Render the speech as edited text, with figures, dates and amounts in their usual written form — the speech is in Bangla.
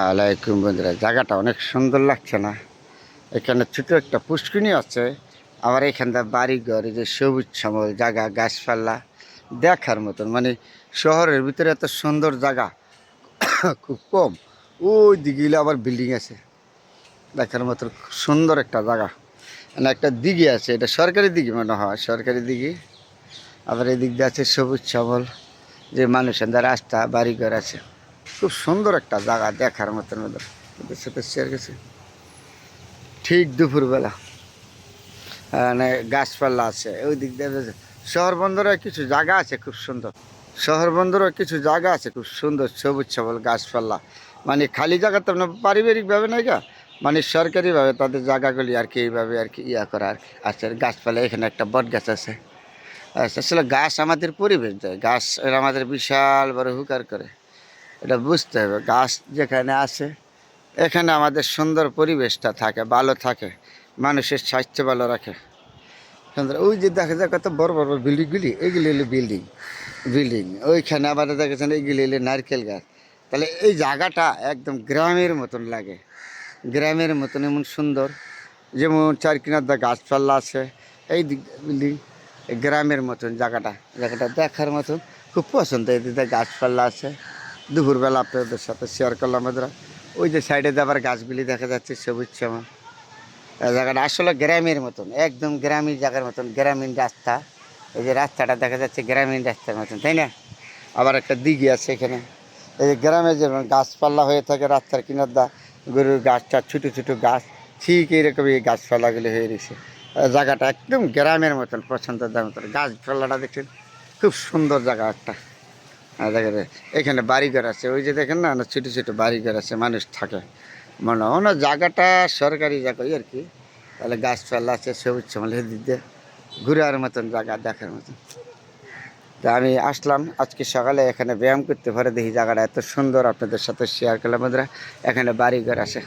আলাইকুম বন্ধুরা, জায়গাটা অনেক সুন্দর লাগছে না? এখানে ছোট একটা পুষ্কিনি আছে, আবার এখানটা বাড়িঘর, এই যে সবুজ শ্যামল জায়গা, গাছপালা দেখার মতন। মানে শহরের ভিতরে এত সুন্দর জায়গা খুব কম। ওই দিকে আবার বিল্ডিং আছে দেখার মতন, খুব সুন্দর একটা জায়গা। মানে একটা দিঘি আছে, এটা সরকারি দিঘি মনে হয়, সরকারি দিঘি। আবার এই দিক দিয়ে আছে সবুজ শ্যামল যে মানুষের রাস্তা, বাড়িঘর আছে। খুব সুন্দর একটা জায়গা দেখার মতন। ওদের সাথে শেয়ার গেছে ঠিক দুপুরবেলা, মানে গাছপালা আছে ওই দিক দিয়ে। শহর বন্দরে কিছু জায়গা আছে খুব সুন্দর, শহর বন্দরে কিছু জায়গা আছে খুব সুন্দর, সবুজ সবল গাছপালা। মানে খালি জায়গা তো আপনার পারিবারিকভাবে নাই গা, মানে সরকারিভাবে তাদের জায়গাগুলি আর কি এইভাবে আর কি ইয়া করা আর কি আছে। গাছপালা, এখানে একটা বট গাছ আছে। আসলে গাছ আমাদের পরিবেশ দেয়, গাছ এরা আমাদের বিশাল বড় হুকার করে, এটা বুঝতে হবে। গাছ যেখানে আছে এখানে আমাদের সুন্দর পরিবেশটা থাকে, ভালো থাকে, মানুষের স্বাস্থ্য ভালো রাখে সুন্দর। ওই যে দেখা যায় কত বড় বড় বিল্ডিংগুলি, এইগুলি হলো বিল্ডিং বিল্ডিং ওইখানে আবার দেখেছেন এইগুলি হলো নারকেল গাছ। তাহলে এই জায়গাটা একদম গ্রামের মতন লাগে, গ্রামের মতন এমন সুন্দর। যেমন চার কিনার গাছপালা আছে, এই দিক বিল্ডিং, গ্রামের মতন জায়গাটা, জায়গাটা দেখার মতন খুব পছন্দ। এই দিকে গাছপালা আছে, দুপুরবেলা আপনাদের সাথে শেয়ার করলাম আমরা। ওই যে সাইডে আবার গাছগুলি দেখা যাচ্ছে সবুজ শ্যামল। জায়গাটা আসলে গ্রামের মতন, একদম গ্রামীণ জায়গার মতন, গ্রামীণ রাস্তা। এই যে রাস্তাটা দেখা যাচ্ছে গ্রামীণ রাস্তার মতন, তাই না? আবার একটা দিঘি আছে এখানে। এই যে গ্রামে যেমন গাছপালা হয়ে থাকে রাস্তার কিনার দা, গরুর গাছটা, ছোটো ছোটো গাছ, ঠিক এইরকম এই গাছপালাগুলি হয়ে রয়েছে। জায়গাটা একদম গ্রামের মতন, পছন্দের মতন। গাছপালাটা দেখছেন, খুব সুন্দর জায়গা একটা। দেখেন এখানে বাড়িঘর আছে, ওই যে দেখেন না ছোটো ছোটো বাড়িঘর আছে, মানুষ থাকে। মনে হয় না জায়গাটা সরকারি জায়গা আর কি। তাহলে গাছপালা আছে, সবুজ শ্যামল, দিক দিয়ে ঘুরার মতন জায়গা, দেখার মতন। তা আমি আসলাম আজকে সকালে এখানে ব্যায়াম করতে পারে, দেখি জায়গাটা এত সুন্দর, আপনাদের সাথে শেয়ার করলাম বন্ধুরা। এখানে বাড়িঘর আছে।